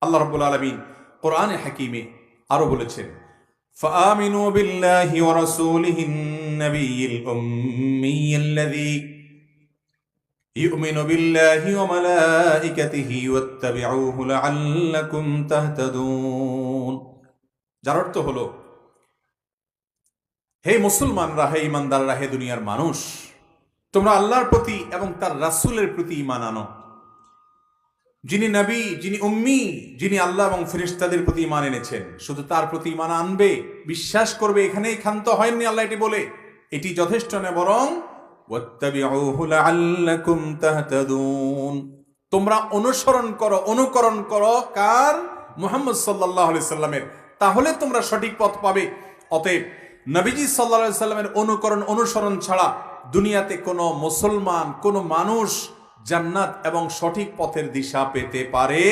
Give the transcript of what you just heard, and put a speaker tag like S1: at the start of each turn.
S1: আল্লাহ রাব্বুল আলামিন কোরআনে হাকিমে আরো বলেছেন, ফাআমিনু বিল্লাহি ওয়া রাসূলিহিন নাবিয়্যিল উম্মিয়্যিল্লাযী ইউমিনু বিল্লাহি ওয়া মালাইকাতিহি ওয়াত্তাবিউহু লাআল্লাকুম তাহতাদুন। যার অর্থ হলো, হে মুসলমানরা, হে ইমানদাররা, হে দুনিয়ার মানুষ, তোমরা আল্লাহর প্রতি এবং তার রাসূলের প্রতি ঈমান আনো। যিনি নবী, যিনি উম্মি, যিনি আল্লাহ এবং ফেরেশতাদের প্রতি ঈমান এনেছেন, শুধু তার প্রতি ঈমান আনবে, বিশ্বাস করবে, এখানেই ক্ষান্ত হয়নি আল্লাহ এটি বলে। এটি যথেষ্ট নয়, বরং ওয়াত্তাবিউহু লাআল্লাকুম তাহতাদুন, তোমরা অনুকরণ করো কার? মুহাম্মদ সাল্লাল্লাহু আলাইহি সাল্লামের, তাহলে তোমরা সঠিক পথ পাবে। অতএব নবীজি সাল্লাল্লাহু আলাইহি সাল্লামের অনুসরণ ছাড়া দুনিয়াতে কোনো মুসলমান, কোনো মানুষ জান্নাত এবং সঠিক পথের দিশা পেতে পারে